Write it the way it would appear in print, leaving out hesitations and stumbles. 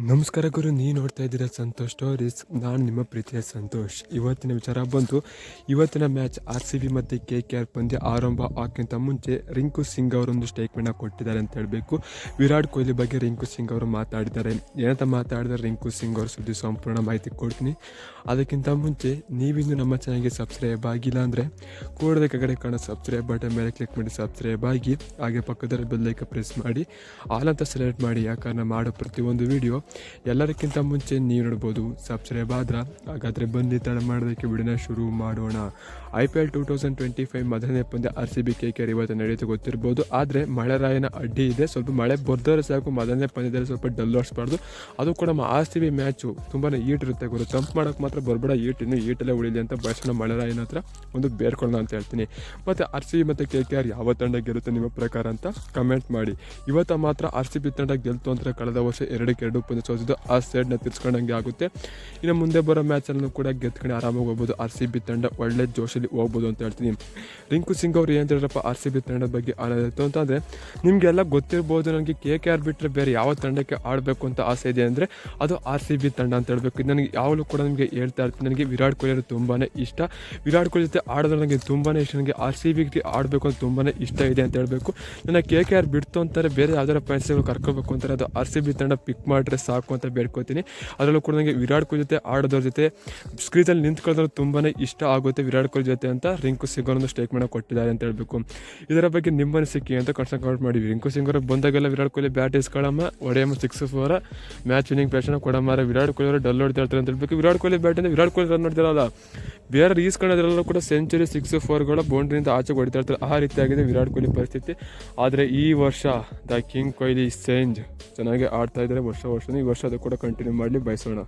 ನಮಸ್ಕಾರ ಗುರು, ನೀವು ನೋಡ್ತಾ ಇದ್ದೀರಾ ಸಂತೋಷ್ ಸ್ಟೋರೀಸ್. ನಾನು ನಿಮ್ಮ ಪ್ರೀತಿಯ ಸಂತೋಷ್. ಇವತ್ತಿನ ವಿಚಾರ ಬಂತು, ಇವತ್ತಿನ ಮ್ಯಾಚ್ RCB ಮತ್ತು KKR ಪಂದ್ಯ ಆರಂಭ ಆಗೋಕ್ಕಿಂತ ಮುಂಚೆ ರಿಂಕು ಸಿಂಗ್ ಅವರೊಂದು ಸ್ಟೇಟ್ಮೆಂಟ್ನ ಕೊಟ್ಟಿದ್ದಾರೆ ಅಂತ ಹೇಳಬೇಕು. ವಿರಾಟ್ ಕೊಹ್ಲಿ ಬಗ್ಗೆ ರಿಂಕು ಸಿಂಗ್ ಅವರು ಮಾತಾಡಿದ್ದಾರೆ. ಏನಂತ ಮಾತಾಡಿದರೆ ರಿಂಕು ಸಿಂಗ್ ಅವರು ಸುದ್ದಿ ಸಂಪೂರ್ಣ ಮಾಹಿತಿ ಕೊಡ್ತೀನಿ. ಅದಕ್ಕಿಂತ ಮುಂಚೆ ನೀವಿನ್ನು ನಮ್ಮ ಚಾನಲ್ಗೆ ಸಬ್ಸ್ಕ್ರೈಬ್ ಆಗಿಲ್ಲ ಅಂದರೆ ಕೂಡಲೇ ಕೆಳಗಡೆ ಕಾಣೋ ಸಬ್ಸ್ಕ್ರೈಬ್ ಬಟನ್ ಮೇಲೆ ಕ್ಲಿಕ್ ಮಾಡಿ ಸಬ್ಸ್ಕ್ರೈಬ್ ಆಗಿ, ಹಾಗೆ ಪಕ್ಕದಲ್ಲಿ ಬೆಲ್ ಐಕಾನ್ ಪ್ರೆಸ್ ಮಾಡಿ ಆಲ್ ಅಂತ ಸೆಲೆಕ್ಟ್ ಮಾಡಿ. ಯಾಕಂದ್ರೆ ಮಾಡೋ ಪ್ರತಿಯೊಂದು ವಿಡಿಯೋ ಎಲ್ಲರಿಗಿಂತ ಮುಂಚೆ ನೀವು ನೋಡ್ಬೋದು. ಸಬ್ಸ್ಕ್ರೈಬ್ ಆದ್ರೆ ಹಾಗಾದರೆ ಬನ್ನಿ ತಡ ಮಾಡೋದಕ್ಕೆ ವಿಡಿಯೋನ ಶುರು ಮಾಡೋಣ. IPL 2025 ಮೊದಲನೇ ಪಂದ್ಯ RCB KKR ಇವತ್ತು ನಡೆಯುತ್ತೆ ಗೊತ್ತಿರ್ಬೋದು. ಆದರೆ ಮಳೆರಾಯನ ಅಡ್ಡಿ ಇದೆ, ಸ್ವಲ್ಪ ಮಳೆ ಬರ್ದರೆ ಸಾಕು ಮೊದಲನೇ ಪಂದ್ಯದಲ್ಲಿ ಸ್ವಲ್ಪ ಡಲ್ ಆಡಿಸ್ಬಾರ್ದು. ಅದು ಕೂಡ RCB ಮ್ಯಾಚು ತುಂಬಾ ಈಟ್ ಇರುತ್ತೆ ಗುರು, ತಂಪು ಮಾಡೋಕ್ಕೆ ಮಾತ್ರ ಬರಬೇಡ, ಈಟಲ್ಲೇ ಉಳಿಲಿ ಅಂತ ಬಯಸೋಣ ಮಳೆರಾಯನ ಹತ್ರ ಒಂದು ಬೇರ್ಕೊಳ್ಳೋಣ ಅಂತ ಹೇಳ್ತೀನಿ. ಮತ್ತು RCB ಮತ್ತು KKR ಯಾವ ತಂಡ ಗೆಲ್ಲುತ್ತೆ ನಿಮ್ಮ ಪ್ರಕಾರ ಅಂತ ಕಮೆಂಟ್ ಮಾಡಿ. ಇವತ್ತು ಮಾತ್ರ RCB ತಂಡ ಗೆಲ್ತು ಅಂತ ಕಳೆದ ವರ್ಷ 2-2 ಪಂದ್ಯ ಸೋತಿದ್ದು ಆ ಸೈಡ್ನ ತಿರ್ಸ್ಕೊಂಡಂಗೆ ಆಗುತ್ತೆ. ಇನ್ನು ಮುಂದೆ ಬರೋ ಮ್ಯಾಚನ್ನು ಕೂಡ ಗೆದ್ಕೊಂಡು ಆರಾಮಾಗಿ ಹೋಗ್ಬೋದು. RCB ತಂಡ ಒಳ್ಳೆ ಜೋಶಲ್ಲಿ ಹೋಗ್ಬೋದು ಅಂತ ಹೇಳ್ತೀನಿ. ರಿಂಕು ಸಿಂಗ್ ಅವರು ಏನು ಹೇಳಿದ್ರಪ್ಪ RCB ತಂಡದ ಬಗ್ಗೆ ಆಡೋದಿತ್ತು ಅಂತಂದರೆ, ನಿಮಗೆಲ್ಲ ಗೊತ್ತಿರ್ಬೋದು, ನನಗೆ KKR ಬಿಟ್ಟರೆ ಬೇರೆ ಯಾವ ತಂಡಕ್ಕೆ ಆಡಬೇಕು ಅಂತ ಆಸೆ ಇದೆ ಅಂದರೆ ಅದು RCB ತಂಡ ಅಂತ ಹೇಳಬೇಕು. ಇದು ನನಗೆ ಯಾವಾಗಲೂ ಕೂಡ ನಿಮಗೆ ಹೇಳ್ತಾ ಇರ್ತೀನಿ. ನನಗೆ ವಿರಾಟ್ ಕೊಹ್ಲಿ ಅವರು ತುಂಬಾ ಇಷ್ಟ. ವಿರಾಟ್ ಕೊಹ್ಲಿ ಜೊತೆ ಆಡೋದು ನನಗೆ ತುಂಬಾ ಇಷ್ಟ. ನನಗೆ RCB ಆಡಬೇಕು ಅಂತ ತುಂಬಾ ಇಷ್ಟ ಇದೆ ಅಂತ ಹೇಳಬೇಕು. ನನ್ನ KKR ಬಿಡ್ತು ಅಂತಾರೆ, ಬೇರೆ ಯಾವ್ದಾರ ಫ್ಯಾನ್ಸ್ಗಳು ಕರ್ಕೋಬೇಕು ಅಂತಾರೆ, ಅದು RCB ತಂಡ ಪಿಕ್ ಮಾಡಿದ್ರೆ ಸಾಕು ಅಂತ ಬೇಡ್ಕೋತೀನಿ. ಅದರಲ್ಲೂ ಕೂಡ ನನಗೆ ವಿರಾಟ್ ಕೊಹ್ಲಿ ಜೊತೆ ಆಡೋದ್ರ ಜೊತೆ ಸ್ಕ್ರೀನಲ್ಲಿ ನಿಂತ್ಕೊಳ್ಳೋದು ತುಂಬಾ ಇಷ್ಟ ಆಗುತ್ತೆ ವಿರಾಟ್ ಕೊಹ್ಲಿ ಜೊತೆ ಅಂತ ರಿಂಕು ಸಿಂಗ್ ಅವರೊಂದು ಸ್ಟೇಟ್ಮೆಂಟ್ ಕೊಟ್ಟಿದ್ದಾರೆ ಅಂತ ಹೇಳಬೇಕು. ಇದರ ಬಗ್ಗೆ ನಿಮ್ಮ ಅನಿಸಿಕೆ ಅಂತ ಕಮೆಂಟ್ ಮಾಡಿ. ರಿಂಕು ಸಿಂಗ್ ಅವರು ಬಂದಾಗೆಲ್ಲ ವಿರಾಟ್ ಕೊಹ್ಲಿ ಬ್ಯಾಟ್ ಇಸ್ಕೊಳ್ಳಮ್ಮ, ಹೊಡೆಯಮ್ಮ 6-4 ಮ್ಯಾಚ್ ವಿನಿಂಗ್ ಬ್ಯಾಟ್ಸ್ನ ಕೊಡಮಾರ, ವಿರಾಟ್ ಕೊಹ್ಲಿ ಅವರು ಡಲ್ ಹೊಡ್ತಾ ಇರ್ತಾರೆ ಅಂತ ಹೇಳ್ಬೇಕು. ವಿರಾಟ್ ಕೊಹ್ಲಿ ಬ್ಯಾಟಿಂದ ವಿರಾಟ್ ಕೊಹ್ಲಿ ರನ್ ಹೊಡ್ತಿರಲ್ಲ, ಬೇರೆ ಈಸ್ಕೊಳ್ಳೋದ್ರಲ್ಲೂ ಕೂಡ ಸೆಂಚುರಿ 6-4ಗಳ ಬೌಂಡ್ರಿಯಿಂದ ಆಚೆ ಹೊಡಿತಾ ಇರ್ತಾರೆ. ಆ ರೀತಿಯಾಗಿದೆ ವಿರಾಟ್ ಕೊಹ್ಲಿ ಪರಿಸ್ಥಿತಿ. ಆದರೆ ಈ ವರ್ಷ ದ ಕಿಂಗ್ ಕೊಹ್ಲಿ ಚೆನ್ನಾಗಿ ಆಡ್ತಾ ಇದ್ದಾರೆ. ವರ್ಷ ಈ ವರ್ಷ ಅದು ಕೂಡ ಕಂಟಿನ್ಯೂ ಮಾಡಲಿ ಬಯಸೋಣ.